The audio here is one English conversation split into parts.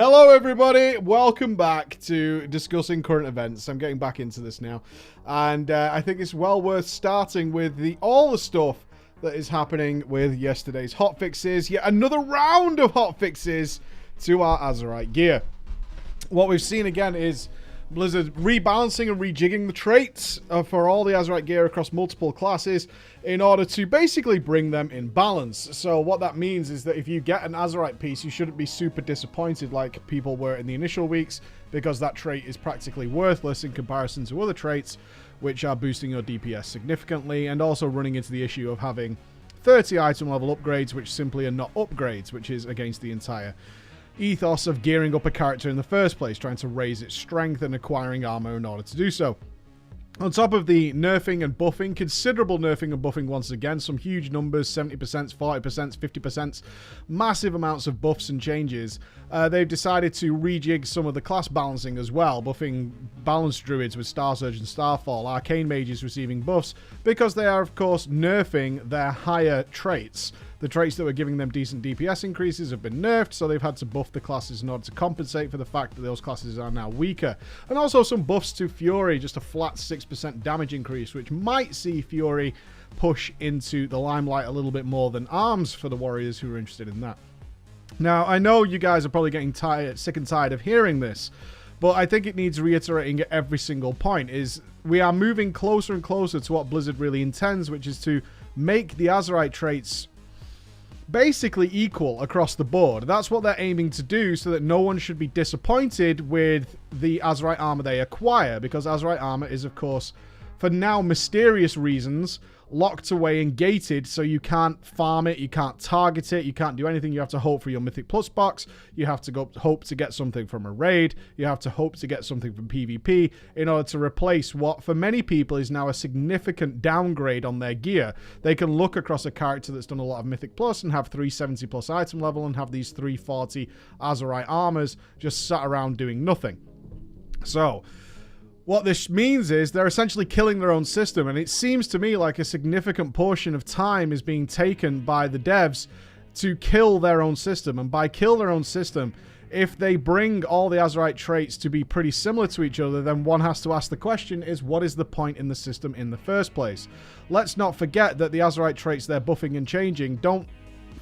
Hello everybody, welcome back to discussing current events. I'm getting back into this now, and I think it's well worth starting with all the stuff that is happening with yesterday's hotfixes. Yet another round of hotfixes to our Azerite gear. What we've seen again is Blizzard rebalancing and rejigging the traits for all the Azerite gear across multiple classes in order to basically bring them in balance. So what that means is that if you get an Azerite piece, you shouldn't be super disappointed like people were in the initial weeks, because that trait is practically worthless in comparison to other traits which are boosting your DPS significantly, and also running into the issue of having 30 item level upgrades which simply are not upgrades, which is against the entire ethos of gearing up a character in the first place, trying to raise its strength and acquiring armor in order to do so. On top of the nerfing and buffing, considerable nerfing and buffing once again, some huge numbers, 70%, 40%, 50%, massive amounts of buffs and changes. They've decided to rejig some of the class balancing as well, buffing balanced druids with Star Surge and Starfall, arcane mages receiving buffs, because they are of course nerfing their higher traits. The traits that were giving them decent DPS increases have been nerfed, so they've had to buff the classes in order to compensate for the fact that those classes are now weaker. And also some buffs to Fury, just a flat 6% damage increase, which might see Fury push into the limelight a little bit more than Arms for the warriors who are interested in that. Now, I know you guys are probably getting sick and tired of hearing this, but I think it needs reiterating at every single point, is we are moving closer and closer to what Blizzard really intends, which is to make the Azerite traits basically equal across the board. That's what they're aiming to do, so that no one should be disappointed with the Azerite armor they acquire, because Azerite armor is, of course, for now mysterious reasons, locked away and gated, so you can't farm it, you can't target it, you can't do anything. You have to hope for your Mythic Plus box, you have to hope to get something from a raid, you have to hope to get something from PvP in order to replace what for many people is now a significant downgrade on their gear. They can look across a character that's done a lot of Mythic Plus and have 370 plus item level and have these 340 Azerite armors just sat around doing nothing. So what this means is they're essentially killing their own system, and it seems to me like a significant portion of time is being taken by the devs to kill their own system. And by kill their own system, if they bring all the Azerite traits to be pretty similar to each other, then one has to ask the question is, what is the point in the system in the first place? Let's not forget that the Azerite traits they're buffing and changing don't,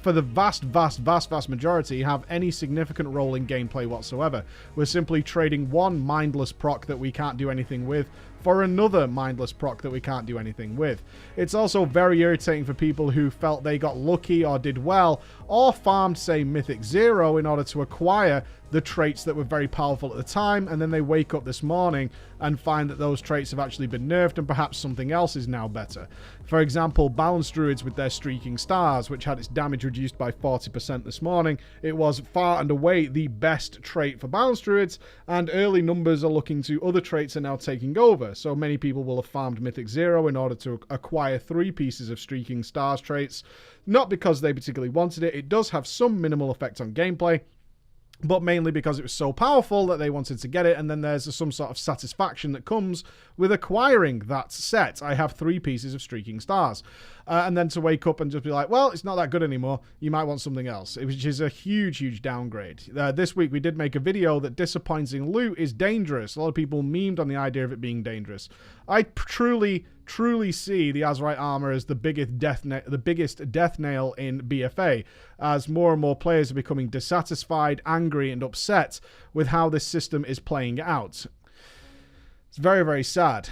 for the vast majority, have any significant role in gameplay whatsoever. We're simply trading one mindless proc that we can't do anything with for another mindless proc that we can't do anything with. It's also very irritating for people who felt they got lucky or did well or farmed, say, Mythic 0 in order to acquire the traits that were very powerful at the time, and then they wake up this morning and find that those traits have actually been nerfed and perhaps something else is now better. For example, balanced druids with their streaking stars, which had its damage reduced by 40% this morning. It was far and away the best trait for balanced druids, and early numbers are looking to other traits are now taking over. So many people will have farmed Mythic 0 in order to acquire 3 pieces of streaking stars traits, not because they particularly wanted it. It does have some minimal effect on gameplay, but mainly because it was so powerful that they wanted to get it, and then there's some sort of satisfaction that comes with acquiring that set. I have 3 pieces of streaking stars. And then to wake up and just be like, well, it's not that good anymore, you might want something else, which is a huge downgrade. This week we did make a video that disappointing loot is dangerous. A lot of people memed on the idea of it being dangerous. I truly see the Azerite armor as the biggest death nail in BFA, as more and more players are becoming dissatisfied, angry, and upset with how this system is playing out. It's very sad.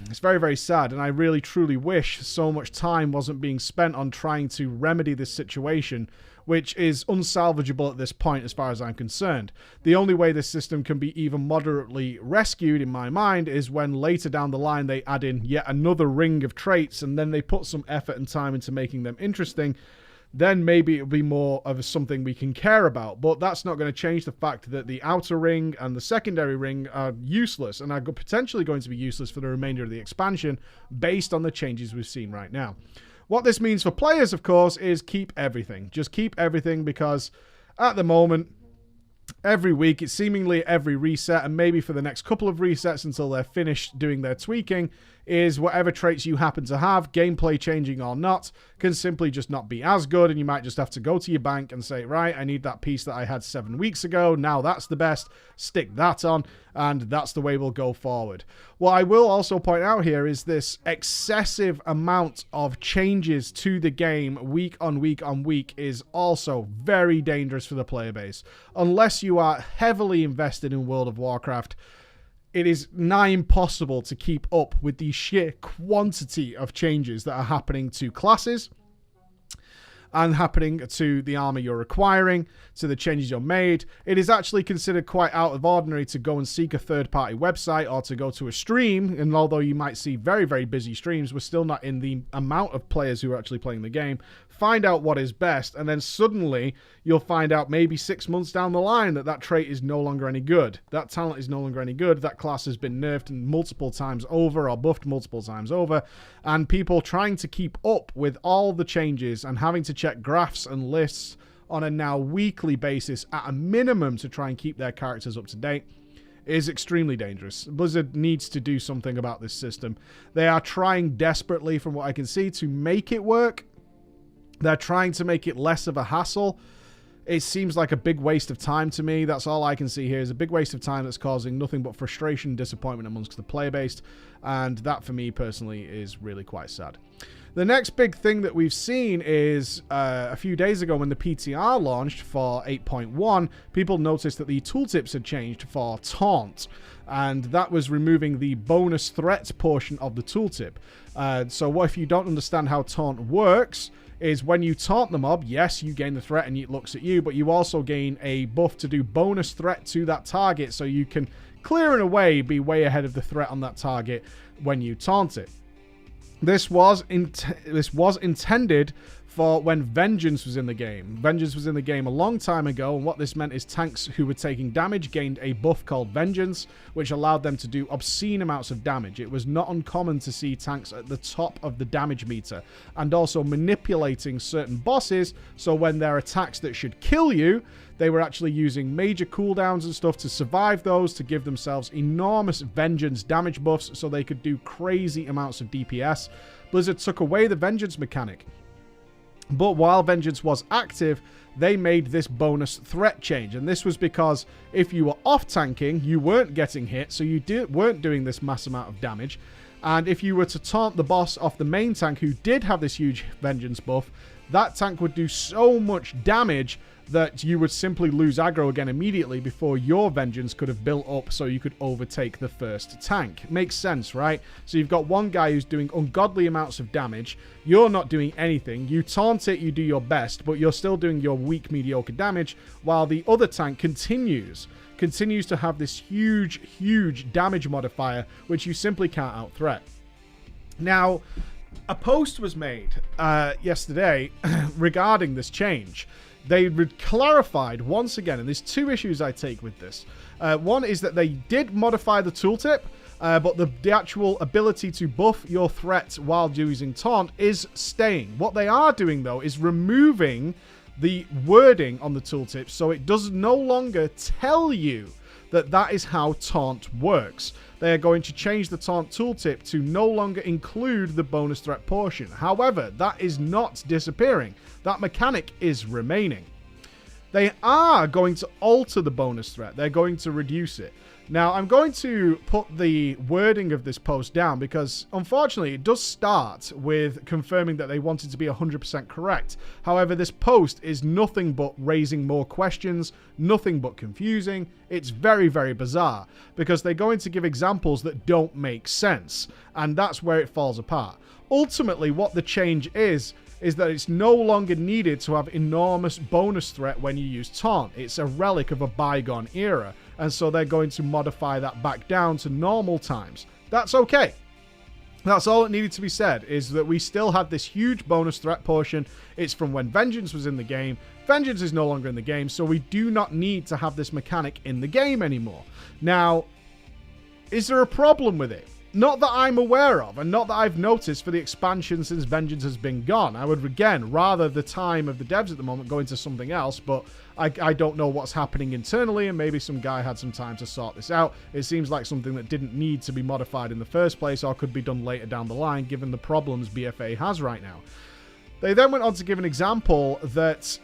It's very sad, and I really truly wish so much time wasn't being spent on trying to remedy this situation, which is unsalvageable at this point as far as I'm concerned. The only way this system can be even moderately rescued, in my mind, is when later down the line they add in yet another ring of traits, and then they put some effort and time into making them interesting. Then maybe it'll be more of something we can care about. But that's not going to change the fact that the outer ring and the secondary ring are useless, and are potentially going to be useless for the remainder of the expansion based on the changes we've seen right now. What this means for players, of course, is keep everything. Just keep everything, because at the moment, every week, it's seemingly every reset, and maybe for the next couple of resets until they're finished doing their tweaking, is whatever traits you happen to have, gameplay changing or not, can simply just not be as good, and you might just have to go to your bank and say, right, I need that piece that I had 7 weeks ago, now that's the best, stick that on, and that's the way we'll go forward. What I will also point out here is this excessive amount of changes to the game week on week on week is also very dangerous for the player base. Unless you are heavily invested in World of Warcraft, it is nigh impossible to keep up with the sheer quantity of changes that are happening to classes and happening to the armor you're acquiring, to the changes you're made. It is actually considered quite out of ordinary to go and seek a third-party website or to go to a stream, and although you might see very, very busy streams, we're still not in the amount of players who are actually playing the game. Find out what is best, and then suddenly you'll find out maybe 6 months down the line that that trait is no longer any good. That talent is no longer any good. That class has been nerfed multiple times over or buffed multiple times over, and people trying to keep up with all the changes and having to check graphs and lists on a now weekly basis at a minimum to try and keep their characters up to date is extremely dangerous. Blizzard needs to do something about this system. They are trying desperately, from what I can see, to make it work. They're trying to make it less of a hassle. It seems like a big waste of time to me. That's all I can see here is a big waste of time that's causing nothing but frustration and disappointment amongst the player base. And that, for me personally, is really quite sad. The next big thing that we've seen is a few days ago when the PTR launched for 8.1, people noticed that the tooltips had changed for Taunt. And that was removing the bonus threat portion of the tooltip. So what if you don't understand how Taunt works, is when you taunt the mob, yes, you gain the threat and it looks at you, but you also gain a buff to do bonus threat to that target, so you can clear and away be way ahead of the threat on that target when you taunt it. This was intended for when Vengeance was in the game. Vengeance was in the game a long time ago, and what this meant is tanks who were taking damage gained a buff called Vengeance, which allowed them to do obscene amounts of damage. It was not uncommon to see tanks at the top of the damage meter, and also manipulating certain bosses, so when their attacks that should kill you, they were actually using major cooldowns and stuff to survive those, to give themselves enormous Vengeance damage buffs so they could do crazy amounts of DPS. Blizzard took away the Vengeance mechanic. But while Vengeance was active, they made this bonus threat change. And this was because if you were off-tanking, you weren't getting hit, so you weren't doing this mass amount of damage. And if you were to taunt the boss off the main tank who did have this huge Vengeance buff, that tank would do so much damage that you would simply lose aggro again immediately before your Vengeance could have built up so you could overtake the first tank. Makes sense, right? So you've got one guy who's doing ungodly amounts of damage. You're not doing anything. You taunt it, you do your best, but you're still doing your weak, mediocre damage, while the other tank continues to have this huge, huge damage modifier, which you simply can't out-threat. Now, a post was made yesterday regarding this change. They clarified once again, and there's two issues I take with this. One is that they did modify the tooltip, but the actual ability to buff your threat while using Taunt is staying. What they are doing, though, is removing the wording on the tooltip, so it does no longer tell you that that is how Taunt works. They are going to change the Taunt tooltip to no longer include the bonus threat portion. However, that is not disappearing. That mechanic is remaining. They are going to alter the bonus threat. They're going to reduce it. Now, I'm going to put the wording of this post down because, unfortunately, it does start with confirming that they wanted to be 100% correct. However, this post is nothing but raising more questions, nothing but confusing. It's very, very bizarre because they're going to give examples that don't make sense, and that's where it falls apart. Ultimately, what the change is that it's no longer needed to have enormous bonus threat when you use Taunt. It's a relic of a bygone era, and so they're going to modify that back down to normal times. That's okay. That's all that needed to be said, is that we still had this huge bonus threat portion. It's from when Vengeance was in the game. Vengeance is no longer in the game, so we do not need to have this mechanic in the game anymore. Now, is there a problem with it? Not that I'm aware of, and not that I've noticed for the expansion since Vengeance has been gone. I would, again, rather the time of the devs at the moment go into something else, but I don't know what's happening internally, and maybe some guy had some time to sort this out. It seems like something that didn't need to be modified in the first place, or could be done later down the line, given the problems BFA has right now. They then went on to give an example that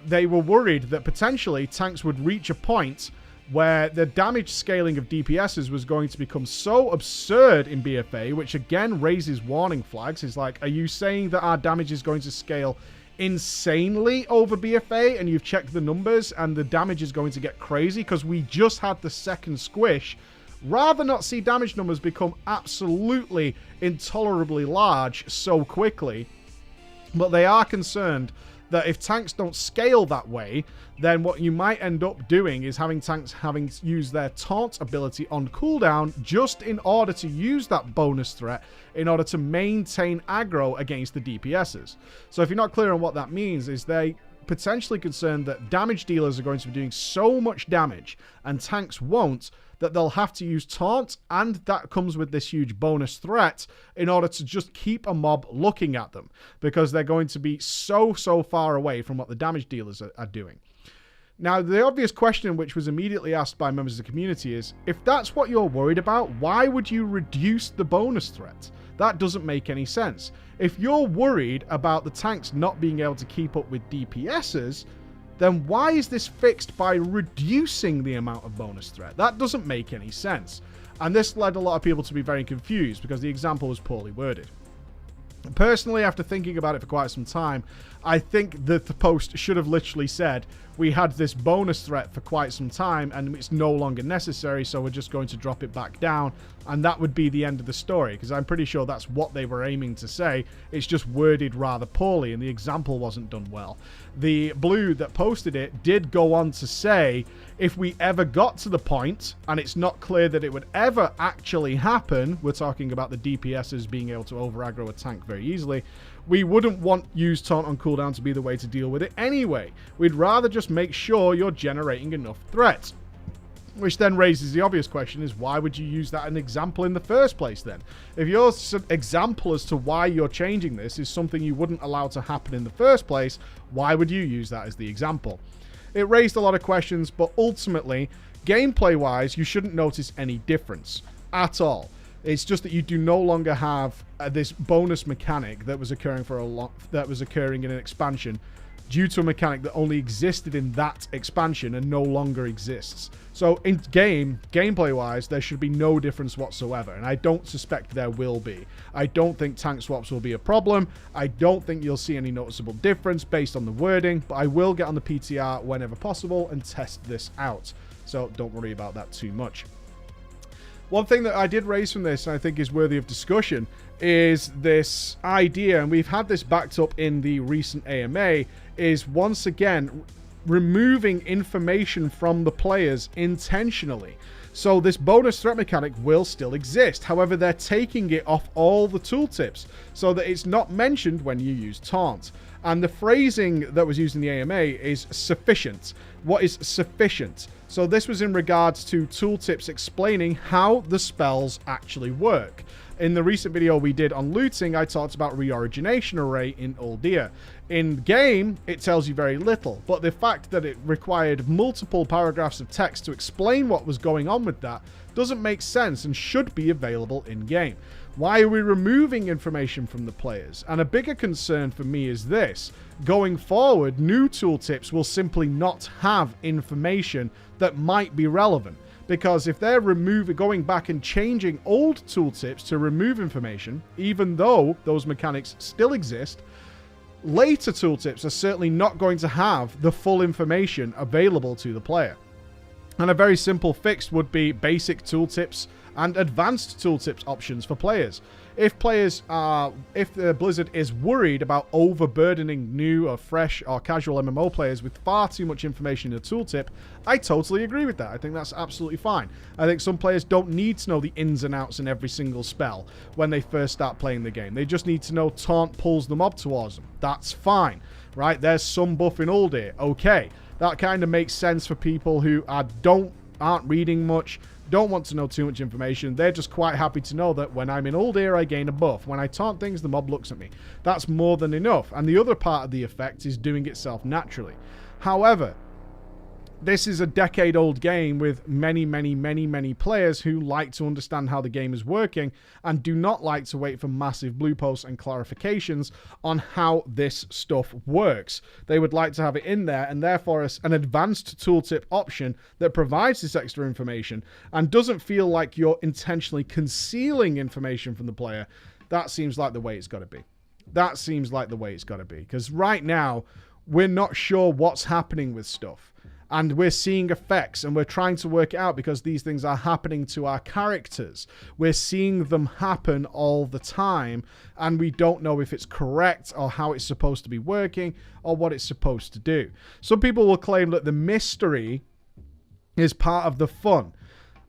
they were worried that potentially tanks would reach a point where the damage scaling of DPSs was going to become so absurd in BFA, which again raises warning flags. It's like, are you saying that our damage is going to scale insanely over BFA, and you've checked the numbers and the damage is going to get crazy? Because we just had the second squish. Rather not see damage numbers become absolutely intolerably large so quickly, but they are concerned that if tanks don't scale that way, then what you might end up doing is having tanks having used their taunt ability on cooldown just in order to use that bonus threat in order to maintain aggro against the DPSs. So if you're not clear on what that means, is they potentially concerned that damage dealers are going to be doing so much damage and tanks won't, that they'll have to use taunt, and that comes with this huge bonus threat in order to just keep a mob looking at them, because they're going to be so far away from what the damage dealers are doing. Now, the obvious question which was immediately asked by members of the community is, if that's what you're worried about, why would you reduce the bonus threat? That doesn't make any sense. If you're worried about the tanks not being able to keep up with DPSs, then why is this fixed by reducing the amount of bonus threat? That doesn't make any sense. And this led a lot of people to be very confused because the example was poorly worded. Personally, after thinking about it for quite some time, I think that the post should have literally said, we had this bonus threat for quite some time and it's no longer necessary, so we're just going to drop it back down, and that would be the end of the story, because I'm pretty sure that's what they were aiming to say. It's just worded rather poorly and the example wasn't done well. The blue that posted it did go on to say, if we ever got to the point, and it's not clear that it would ever actually happen, we're talking about the DPSs being able to over-aggro a tank very easily, we wouldn't want use taunt on cooldown to be the way to deal with it anyway. We'd rather just make sure you're generating enough threats. Which then raises the obvious question, is why would you use that as an example in the first place then? If your example as to why you're changing this is something you wouldn't allow to happen in the first place, why would you use that as the example? It raised a lot of questions, but ultimately, gameplay-wise, you shouldn't notice any difference at all. It's just that you do no longer have this bonus mechanic that was occurring in an expansion due to a mechanic that only existed in that expansion and no longer exists. So in gameplay-wise, there should be no difference whatsoever, and I don't suspect there will be. I don't think tank swaps will be a problem. I don't think you'll see any noticeable difference based on the wording, but I will get on the PTR whenever possible and test this out. So don't worry about that too much. One thing that I did raise from this, and I think is worthy of discussion, is this idea, and we've had this backed up in the recent AMA, is once again removing information from the players intentionally. So this bonus threat mechanic will still exist. However, they're taking it off all the tooltips so that it's not mentioned when you use taunt. And the phrasing that was used in the AMA is sufficient. What is sufficient? So this was in regards to tooltips explaining how the spells actually work. In the recent video we did on looting, I talked about reorigination array in Uldir. In game, it tells you very little, but the fact that it required multiple paragraphs of text to explain what was going on with that doesn't make sense and should be available in game. Why are we removing information from the players? And a bigger concern for me is this. Going forward, new tooltips will simply not have information that might be relevant. Because if they're going back and changing old tooltips to remove information, even though those mechanics still exist, later tooltips are certainly not going to have the full information available to the player. And a very simple fix would be basic tooltips and advanced tooltips options for players. If the Blizzard is worried about overburdening new or fresh or casual MMO players with far too much information in a tooltip, I totally agree with that. I think that's absolutely fine. I think some players don't need to know the ins and outs in every single spell when they first start playing the game. They just need to know taunt pulls the mob towards them. That's fine, right? There's some buff in Uldir. Okay, that kind of makes sense for people who aren't reading much. don't want to know too much information. They're just quite happy to know that when I'm in Uldir, I gain a buff. When I taunt things, the mob looks at me. That's more than enough. And the other part of the effect is doing itself naturally. However, this is a decade-old game with many players who like to understand how the game is working and do not like to wait for massive blue posts and clarifications on how this stuff works. They would like to have it in there, and therefore an advanced tooltip option that provides this extra information and doesn't feel like you're intentionally concealing information from the player. That seems like the way it's got to be. That seems like the way it's got to be. Because right now, we're not sure what's happening with stuff. And we're seeing effects, and we're trying to work it out because these things are happening to our characters. We're seeing them happen all the time, and we don't know if it's correct or how it's supposed to be working or what it's supposed to do. Some people will claim that the mystery is part of the fun.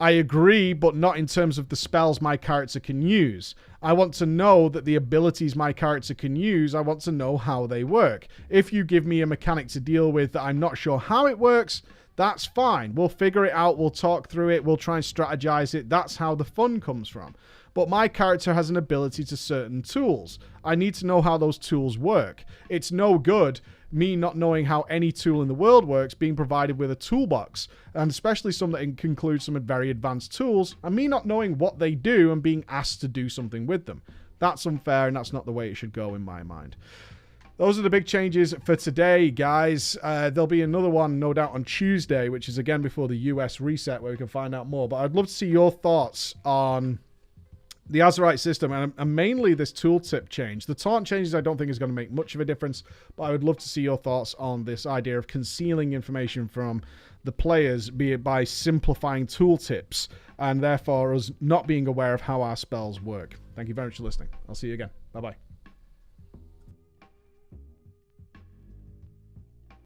I agree, but not in terms of the spells my character can use. I want to know that the abilities my character can use, I want to know how they work. If you give me a mechanic to deal with that I'm not sure how it works, that's fine. We'll figure it out, we'll talk through it, we'll try and strategize it. That's how the fun comes from. But my character has an ability to certain tools. I need to know how those tools work. It's no good me not knowing how any tool in the world works being provided with a toolbox, and especially some that include some very advanced tools, and me not knowing what they do and being asked to do something with them. That's unfair, and that's not the way it should go in my mind. Those are the big changes for today, guys. There'll be another one, no doubt, on Tuesday, which is again before the US reset, where we can find out more. But I'd love to see your thoughts on the Azerite system, and mainly this tooltip change. The taunt changes I don't think is going to make much of a difference, but I would love to see your thoughts on this idea of concealing information from the players, be it by simplifying tooltips, and therefore us not being aware of how our spells work. Thank you very much for listening. I'll see you again. Bye-bye.